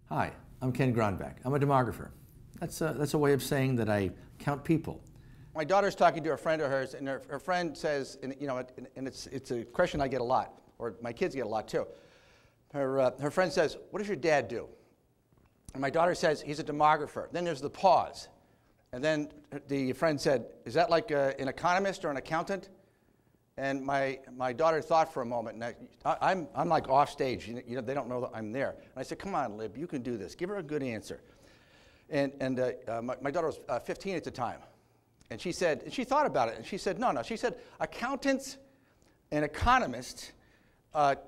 Hi, I'm Ken Gronbach. I'm a demographer. That's a way of saying that I count people. My daughter's talking to a friend of hers, and her friend says, and it's a question I get a lot, or my kids get a lot too. Her friend says, "What does your dad do?" And my daughter says, "He's a demographer." Then there's the pause, and then the friend said, "Is that like an economist or an accountant?" And my daughter thought for a moment, and I'm like off stage. You know, they don't know that I'm there. And I said, "Come on, Lib, you can do this. Give her a good answer." And my daughter was 15 at the time, and she said, and she thought about it, and she said, no. She said, accountants and economists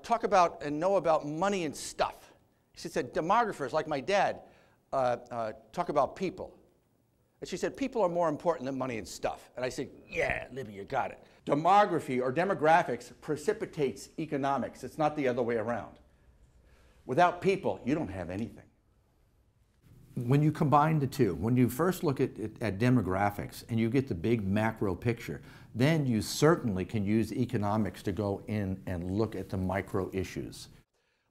talk about and know about money and stuff. She said, demographers like my dad talk about people. And she said, people are more important than money and stuff. And I said, yeah, Libby, you got it. Demography or demographics precipitates economics. It's not the other way around. Without people, you don't have anything. When you combine the two, when you first look at demographics and you get the big macro picture, then you certainly can use economics to go in and look at the micro issues.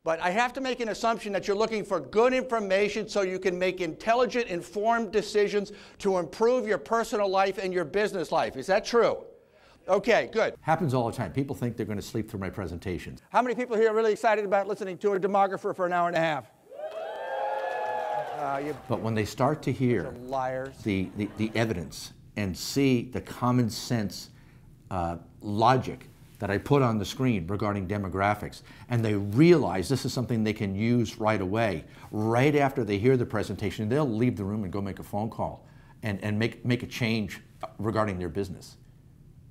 But I have to make an assumption that you're looking for good information so you can make intelligent, informed decisions to improve your personal life and your business life. Is that true? Okay, good. Happens all the time. People think they're going to sleep through my presentations. How many people here are really excited about listening to a demographer for an hour and a half? But when they start to hear the evidence and see the common sense logic that I put on the screen regarding demographics, and they realize this is something they can use right away, right after they hear the presentation, they'll leave the room and go make a phone call and make a change regarding their business.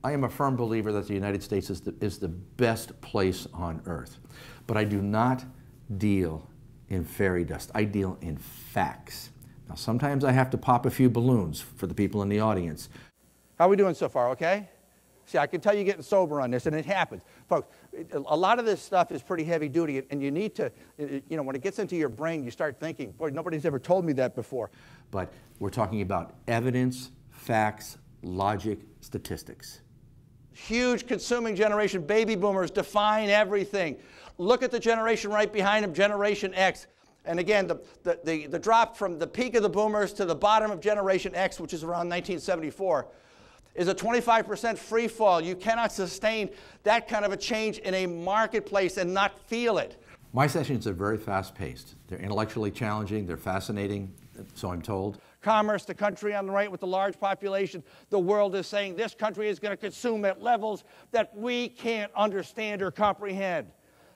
I am a firm believer that the United States is the best place on earth, but I do not deal in fairy dust. I deal in facts. Now, sometimes I have to pop a few balloons for the people in the audience. How are we doing so far, okay? See, I can tell you're getting sober on this, and it happens. Folks, a lot of this stuff is pretty heavy duty, and you need to, you know, when it gets into your brain, you start thinking, boy, nobody's ever told me that before. But we're talking about evidence, facts, logic, statistics. Huge consuming generation, baby boomers define everything. Look at the generation right behind them, Generation X. And again, the drop from the peak of the boomers to the bottom of Generation X, which is around 1974, is a 25% free fall. You cannot sustain that kind of a change in a marketplace and not feel it. My sessions are very fast-paced. They're intellectually challenging, they're fascinating, so I'm told. Commerce, the country on the right with the large population, the world is saying this country is going to consume at levels that we can't understand or comprehend.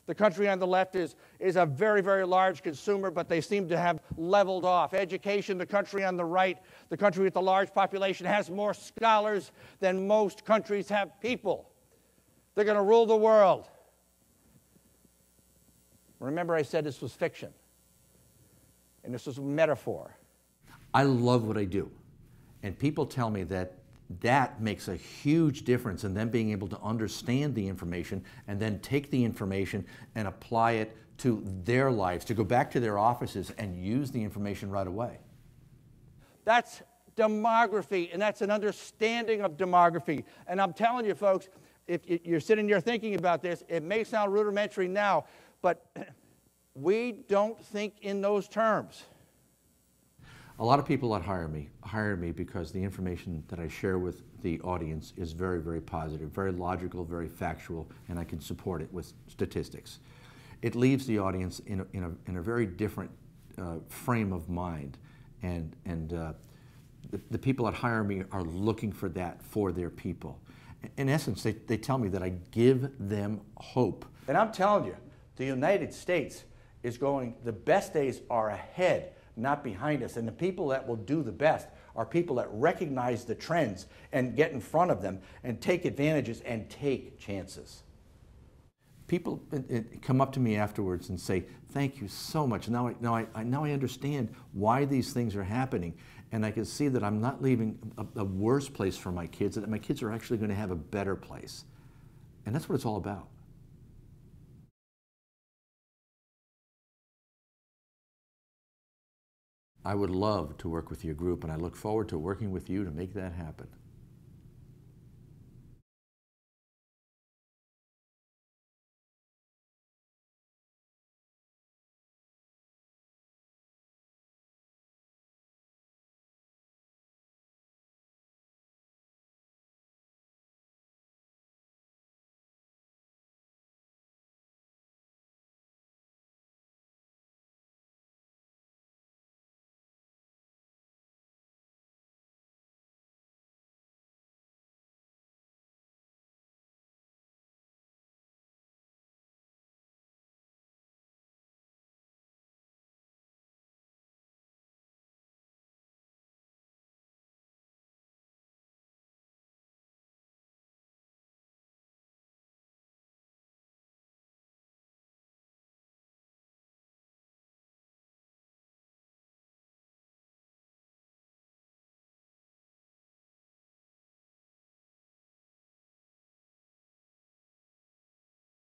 The country on the left is a very, very large consumer, but they seem to have leveled off. Education, the country on the right, the country with the large population, has more scholars than most countries have people. They're going to rule the world. Remember, I said this was fiction, and this was a metaphor. I love what I do, and people tell me that makes a huge difference in them being able to understand the information and then take the information and apply it to their lives, to go back to their offices and use the information right away. That's demography, and that's an understanding of demography. And I'm telling you, folks, if you're sitting there thinking about this, it may sound rudimentary now, but we don't think in those terms. A lot of people that hire me because the information that I share with the audience is very, very positive, very logical, very factual, and I can support it with statistics. It leaves the audience in a very different frame of mind, and the people that hire me are looking for that for their people. In essence, they tell me that I give them hope. And I'm telling you, the United States is going, the best days are ahead, not behind us. And the people that will do the best are people that recognize the trends and get in front of them and take advantages and take chances. People come up to me afterwards and say, thank you so much. Now I understand why these things are happening. And I can see that I'm not leaving a worse place for my kids, that my kids are actually going to have a better place. And that's what it's all about. I would love to work with your group, and I look forward to working with you to make that happen.